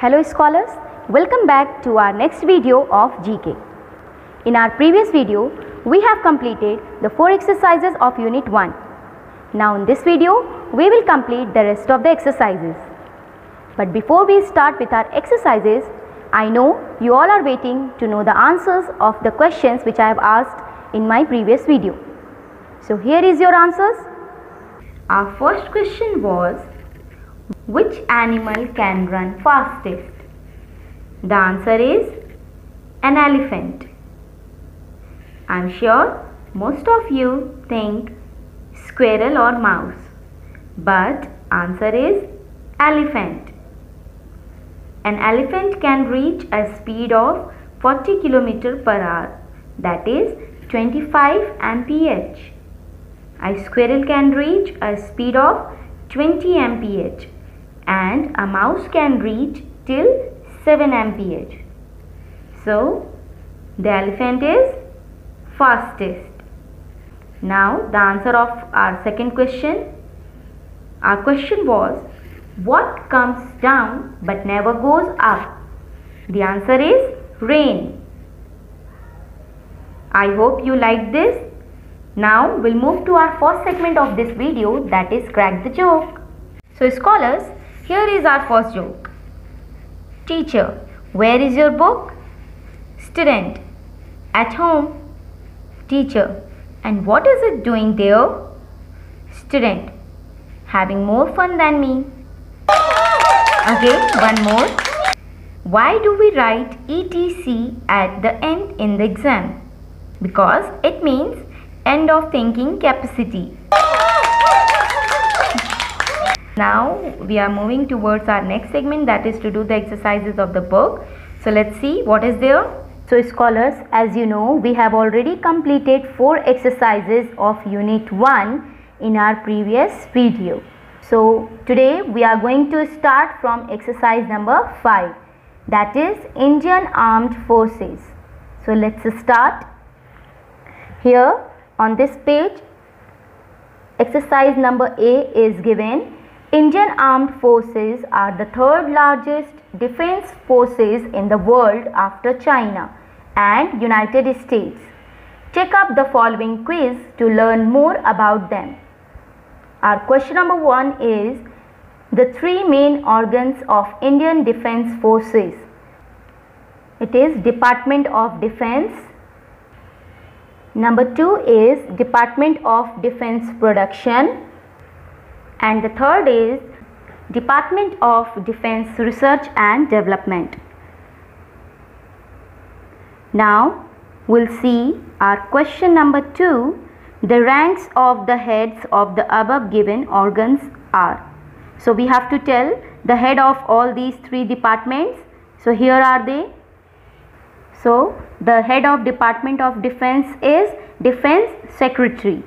Hello scholars, welcome back to our next video of GK. In our previous video, we have completed the 4 exercises of Unit 1. Now in this video, we will complete the rest of the exercises. But before we start with our exercises, I know you all are waiting to know the answers of the questions which I have asked in my previous video. So here is your answers. Our first question was, which animal can run fastest? The answer is an elephant. I am sure most of you think squirrel or mouse, but answer is elephant. An elephant can reach a speed of 40 km per hour, that is 25 mph. A squirrel can reach a speed of 20 mph and a mouse can reach till 7 mph. So, the elephant is fastest. Now, the answer of our second question. Our question was, what comes down but never goes up? The answer is rain. I hope you liked this. Now, we'll move to our first segment of this video, that is Crack the Joke. So, scholars, here is our first joke. Teacher, where is your book? Student, at home. Teacher, and what is it doing there? Student, having more fun than me. Again, one more. Why do we write ETC at the end in the exam? Because it means end of thinking capacity. Now we are moving towards our next segment, that is to do the exercises of the book. So let's see what is there. So scholars, as you know, we have already completed 4 exercises of Unit 1 in our previous video. So today we are going to start from exercise number 5, that is Indian Armed Forces. So let's start. Here on this page, exercise number A is given. Indian Armed Forces are the 3rd largest defense forces in the world after China and United States. Take up the following quiz to learn more about them. Our question number 1 is, the 3 main organs of Indian Defense Forces. It is Department of Defense. Number 2 is Department of Defense Production. And the 3rd is Department of Defense Research and Development. Now we'll see our question number 2. The ranks of the heads of the above given organs are. So we have to tell the head of all these 3 departments. So here are they. So the head of Department of Defense is Defense Secretary.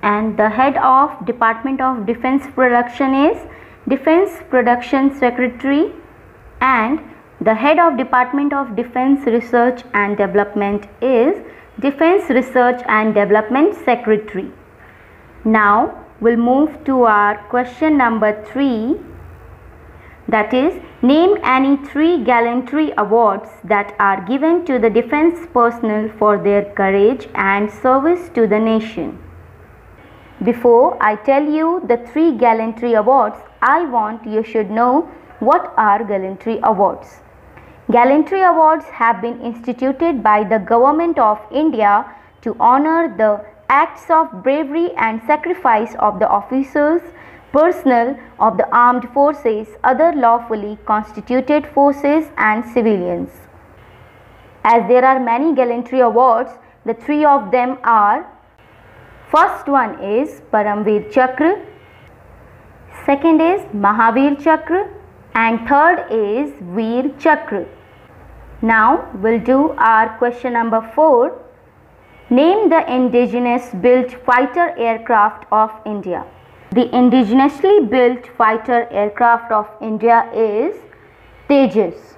And the head of Department of Defense Production is Defense Production Secretary, and the head of Department of Defense Research and Development is Defense Research and Development Secretary. Now we'll move to our question number 3, that is, name any 3 gallantry awards that are given to the defense personnel for their courage and service to the nation. Before I tell you the 3 gallantry awards, I want you should know what are gallantry awards. Gallantry awards have been instituted by the Government of India to honor the acts of bravery and sacrifice of the officers, personnel of the armed forces, other lawfully constituted forces and civilians. As there are many gallantry awards, the 3 of them are: first one is Paramveer Chakra, second is Mahavir Chakra, and 3rd is Veer Chakra. Now we'll do our question number 4. Name the indigenous built fighter aircraft of India. The indigenously built fighter aircraft of India is Tejas.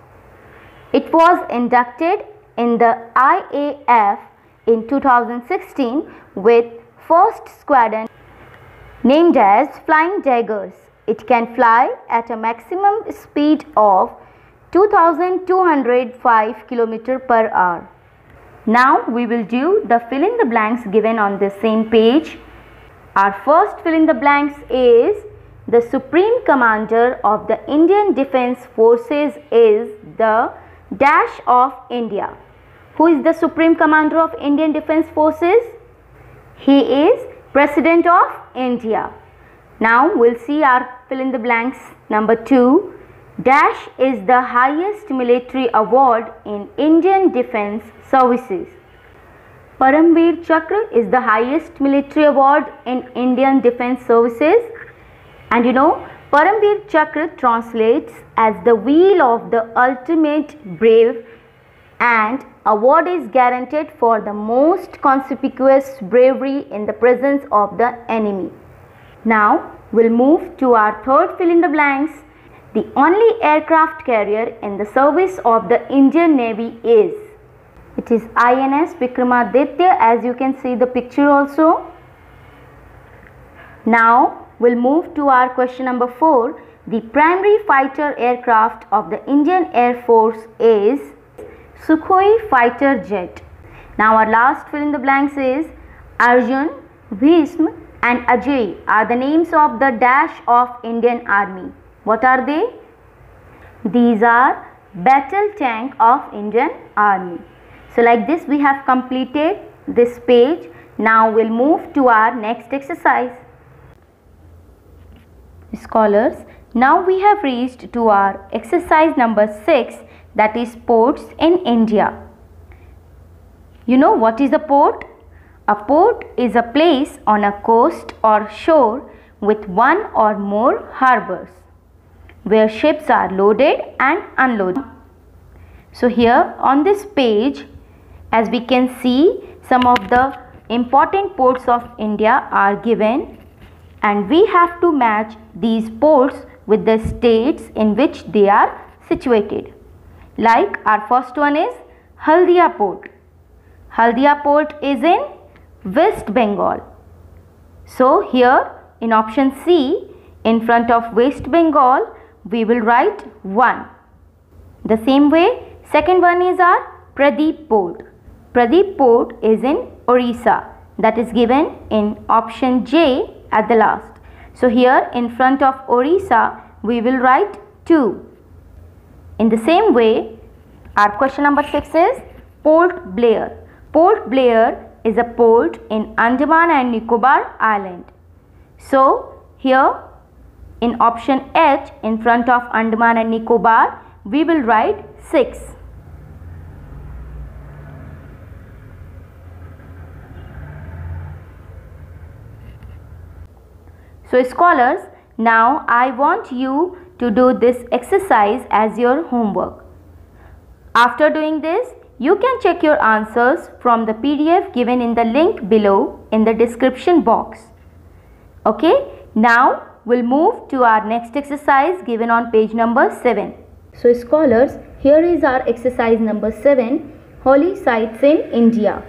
It was inducted in the IAF in 2016 with 1st Squadron named as Flying Daggers. It can fly at a maximum speed of 2205 km per hour. Now we will do the fill in the blanks given on the same page. Our first fill in the blanks is the Supreme Commander of the Indian Defence Forces is the dash of India. Who is the Supreme Commander of Indian Defence Forces? He is President of India. Now we'll see our fill in the blanks. Number 2. Dash is the highest military award in Indian Defence Services. Paramveer Chakra is the highest military award in Indian Defence Services. And you know, Paramveer Chakra translates as the wheel of the ultimate brave, and award is guaranteed for the most conspicuous bravery in the presence of the enemy. Now we'll move to our third fill in the blanks. The only aircraft carrier in the service of the Indian Navy is. It is INS Vikramaditya, as you can see the picture also. Now we'll move to our question number 4. The primary fighter aircraft of the Indian Air Force is Sukhoi fighter jet. Now our last fill in the blanks is Arjun, Bhism and Ajay are the names of the dash of Indian Army. What are they? These are battle tank of Indian Army. So like this we have completed this page. Now we'll move to our next exercise. Scholars, now we have reached to our exercise number 6, that is ports in India. You know what is a port? A port is a place on a coast or shore with one or more harbors where ships are loaded and unloaded. So here on this page, as we can see, some of the important ports of India are given, and we have to match these ports with the states in which they are situated. Like our first one is Haldia Port. Haldia Port is in West Bengal. So here in option C, in front of West Bengal, we will write 1. The same way, second one is our Pradeep Port. Pradeep Port is in Orissa. That is given in option J at the last. So here in front of Orissa, we will write 2. In the same way, our question number 6 is Port Blair. Port Blair is a port in Andaman and Nicobar Island. So here in option H, in front of Andaman and Nicobar, we will write 6. So scholars, now I want you to do this exercise as your homework. After doing this, you can check your answers from the PDF given in the link below in the description box. Okay, now we'll move to our next exercise given on page number 7. So scholars, here is our exercise number 7, Holy Sites in India.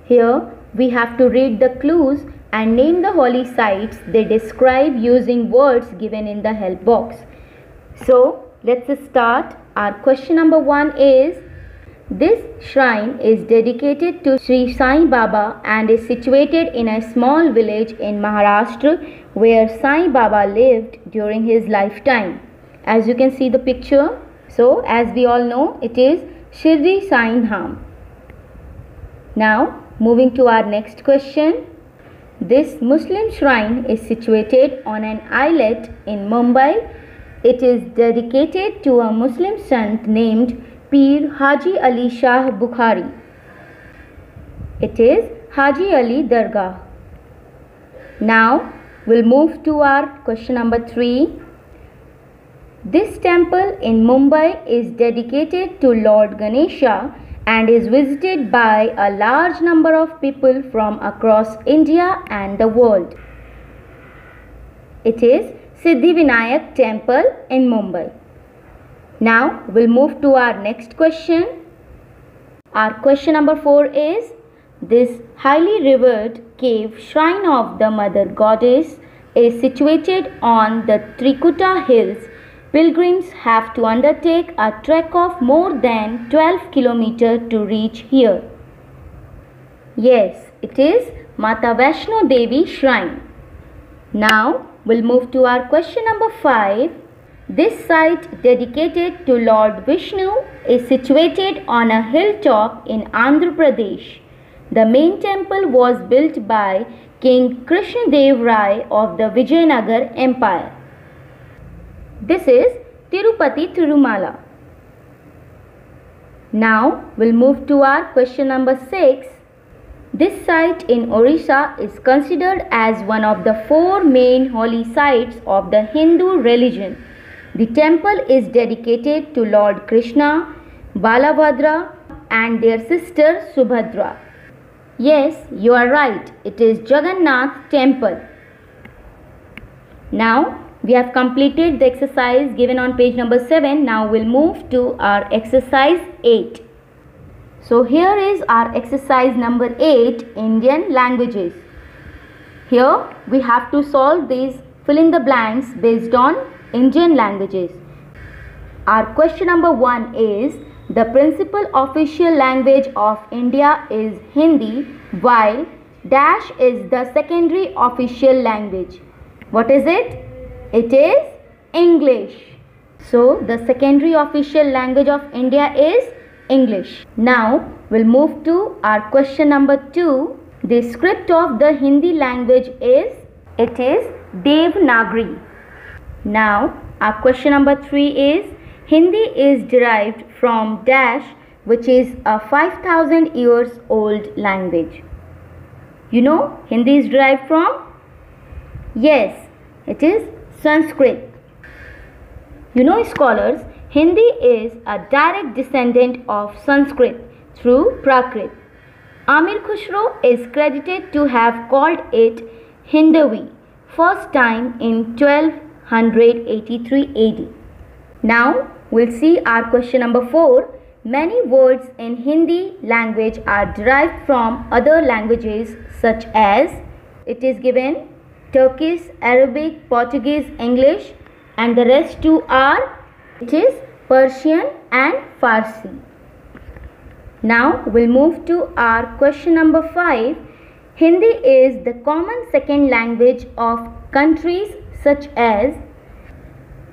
Here we have to read the clues and name the holy sites they describe using words given in the help box. So let's start. Our question number 1 is, this shrine is dedicated to Sri Sai Baba and is situated in a small village in Maharashtra where Sai Baba lived during his lifetime. As you can see the picture, so as we all know, it is Shirdi Sai Dham. Now moving to our next question. This Muslim shrine is situated on an islet in Mumbai. It is dedicated to a Muslim sant named Pir Haji Ali Shah Bukhari. It is Haji Ali Dargah. Now we'll move to our question number 3. This temple in Mumbai is dedicated to Lord Ganesha and is visited by a large number of people from across India and the world. It is Siddhivinayak Temple in Mumbai. Now we'll move to our next question. Our question number 4 is, this highly revered cave shrine of the Mother Goddess is situated on the Trikuta Hills Pilgrims have to undertake a trek of more than 12 kilometers to reach here. Yes, it is Mata Vaishno Devi Shrine. Now we'll move to our question number 5. This site dedicated to Lord Vishnu is situated on a hilltop in Andhra Pradesh. The main temple was built by King Krishnadev Rai of the Vijayanagar Empire. This is Tirupati Tirumala. Now we'll move to our question number 6. This site in Orissa is considered as one of the 4 main holy sites of the Hindu religion. The temple is dedicated to Lord Krishna, Balabhadra and their sister Subhadra. Yes, you are right. It is Jagannath Temple. Now we have completed the exercise given on page number 7. Now we'll move to our exercise 8. So here is our exercise number 8, Indian languages. Here we have to solve these fill in the blanks based on Indian languages. Our question number 1 is, the principal official language of India is Hindi, while dash is the secondary official language. What is it? It is English. So the secondary official language of India is English. Now we'll move to our question number 2. The script of the Hindi language is, it is Devanagari. Now our question number 3 is, Hindi is derived from dash, which is a 5,000 years old language. You know Hindi is derived from? Yes, it is Sanskrit. You know scholars, Hindi is a direct descendant of Sanskrit through Prakrit. Amir Khusro is credited to have called it Hindavi first time in 1283 AD. Now we'll see our question number 4. Many words in Hindi language are derived from other languages such as, it is given Turkish, Arabic, Portuguese, English, and the rest two are, it is Persian and Farsi. Now we'll move to our question number 5. Hindi is the common second language of countries such as,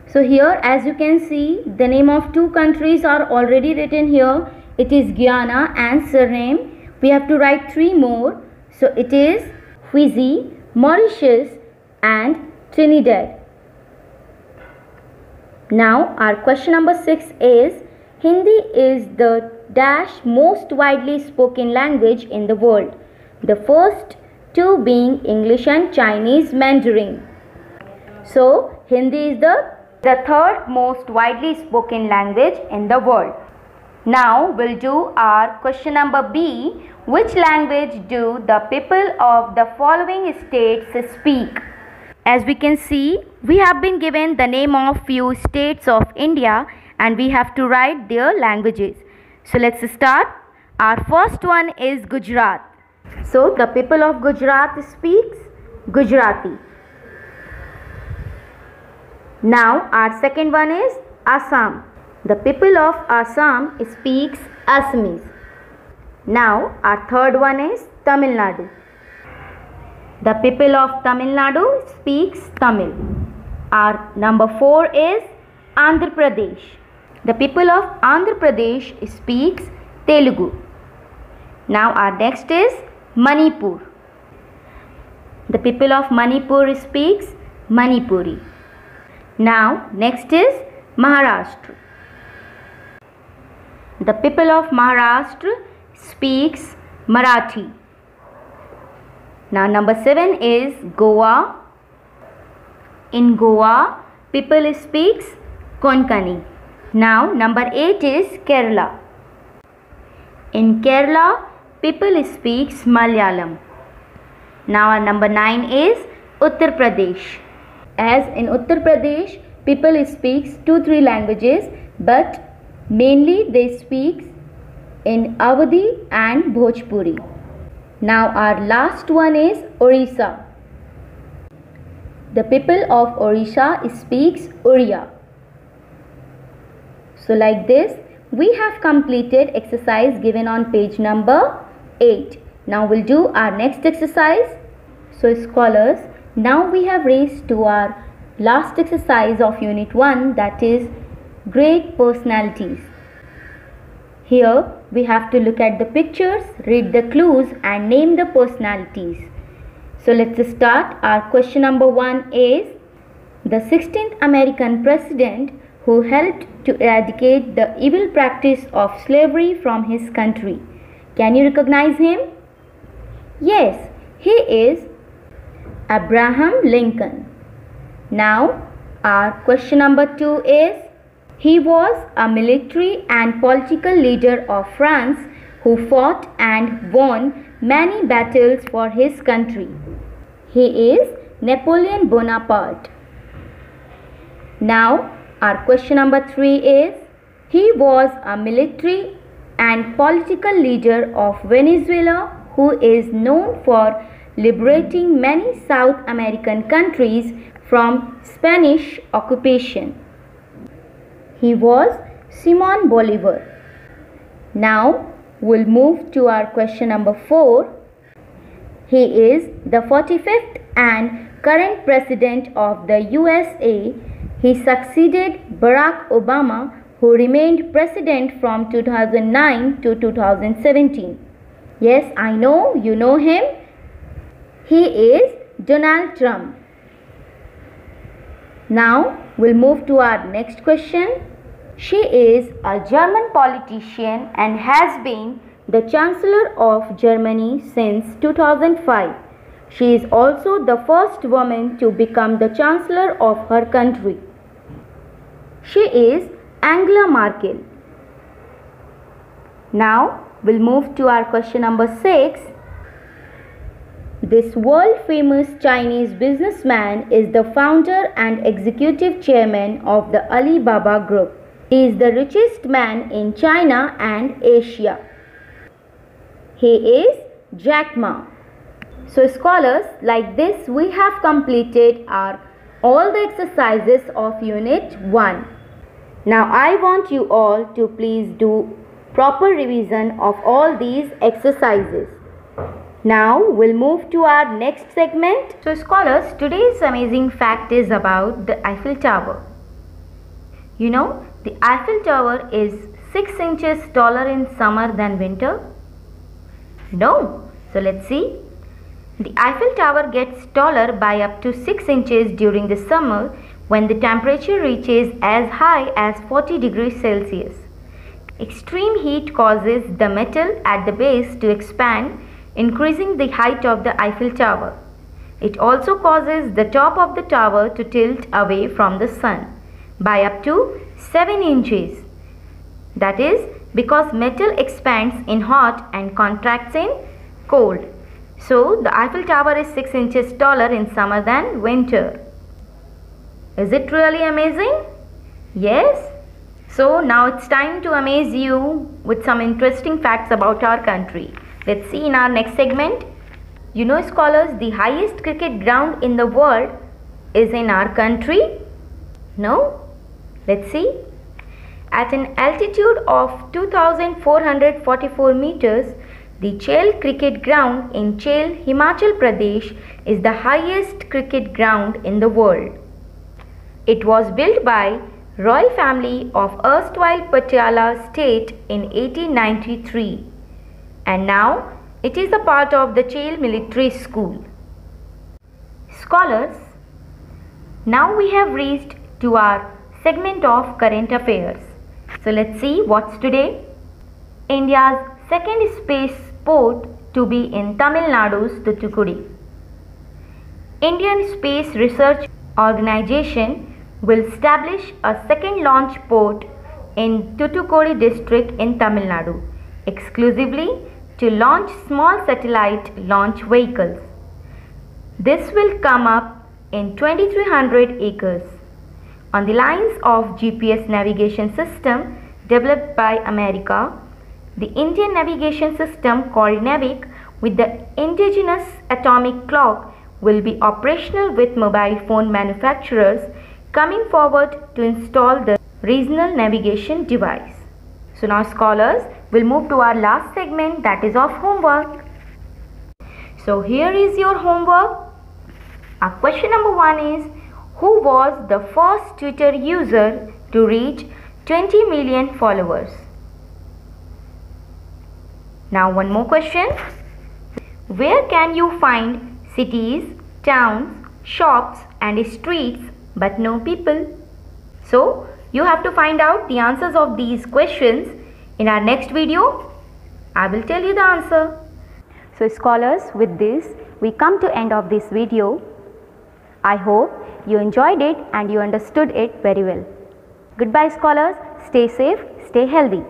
so here as you can see the name of 2 countries are already written here. It is Guyana and Suriname. We have to write 3 more. So it is Fiji, Mauritius and Trinidad. Now our question number 6 is, Hindi is the dash most widely spoken language in the world. The first 2 being English and Chinese Mandarin. So Hindi is the 3rd most widely spoken language in the world. Now we'll do our question number B. Which language do the people of the following states speak? As we can see, we have been given the name of few states of India and we have to write their languages. So let's start. Our first one is Gujarat. So the people of Gujarat speaks Gujarati. Now our second one is Assam. The people of Assam speaks Assamese. Now our third one is Tamil Nadu. The people of Tamil Nadu speaks Tamil. Our number 4 is Andhra Pradesh. The people of Andhra Pradesh speaks Telugu. Now our next is Manipur. The people of Manipur speaks Manipuri. Now next is Maharashtra. The people of Maharashtra speaks Marathi. Now number 7 is Goa. In Goa, people speaks Konkani. Now number 8 is Kerala. In Kerala, people speaks Malayalam. Now our number 9 is Uttar Pradesh. As in Uttar Pradesh, people speaks 2-3 languages, but mainly they speak in Awadhi and Bhojpuri. Now our last one is Orissa. The people of Orissa speaks Oriya. So like this, we have completed exercise given on page number 8. Now we'll do our next exercise. So scholars, now we have reached to our last exercise of unit 1, that is great personalities. Here we have to look at the pictures, read the clues and name the personalities. So let's start. Our question number 1 is the 16th American president who helped to eradicate the evil practice of slavery from his country. Can you recognize him? Yes, he is Abraham Lincoln. Now, our question number 2 is, he was a military and political leader of France who fought and won many battles for his country. He is Napoleon Bonaparte. Now, our question number 3 is, he was a military and political leader of Venezuela who is known for liberating many South American countries from Spanish occupation. He was Simon Bolivar. Now, we'll move to our question number 4. He is the 45th and current president of the USA. He succeeded Barack Obama, who remained president from 2009 to 2017. Yes, I know, you know him. He is Donald Trump. Now, we'll move to our next question. She is a German politician and has been the Chancellor of Germany since 2005. She is also the first woman to become the Chancellor of her country. She is Angela Merkel. Now, we'll move to our question number 6. This world-famous Chinese businessman is the founder and executive chairman of the Alibaba Group. He is the richest man in China and Asia. He is Jack Ma. So scholars, like this we have completed all the exercises of unit 1. Now I want you all to please do proper revision of all these exercises. Now we'll move to our next segment. So scholars, today's amazing fact is about the Eiffel Tower. You know, the Eiffel Tower is 6 inches taller in summer than winter? No. So let's see. The Eiffel Tower gets taller by up to 6 inches during the summer when the temperature reaches as high as 40 degrees Celsius. Extreme heat causes the metal at the base to expand, increasing the height of the Eiffel Tower. It also causes the top of the tower to tilt away from the sun by up to 7 inches. That is because metal expands in hot and contracts in cold. So the Eiffel Tower is 6 inches taller in summer than winter. Is it really amazing? Yes. So now it's time to amaze you with some interesting facts about our country. Let's see in our next segment. You know scholars, the highest cricket ground in the world is in our country? No? Let's see. At an altitude of 2444 meters, the Chel Cricket Ground in Chel, Himachal Pradesh is the highest cricket ground in the world. It was built by royal family of erstwhile Patiala state in 1893 and now it is a part of the Chel Military School. Scholars, now we have reached to our segment of current affairs. So let's see what's today. India's second space port to be in Tamil Nadu's Thoothukudi. Indian Space Research Organization will establish a second launch port in Thoothukudi district in Tamil Nadu, exclusively to launch small satellite launch vehicles. This will come up in 2300 acres. On the lines of GPS navigation system developed by America, the Indian navigation system called NAVIC with the indigenous atomic clock will be operational with mobile phone manufacturers coming forward to install the regional navigation device. So now scholars, we'll move to our last segment, that is of homework. So here is your homework. Our question number 1 is, who was the first Twitter user to reach 20 million followers? Now one more question. Where can you find cities, towns, shops and streets but no people? So you have to find out the answers of these questions. In our next video, I will tell you the answer. So scholars, with this we come to end of this video. I hope you enjoyed it and you understood it very well. Goodbye scholars, stay safe, stay healthy.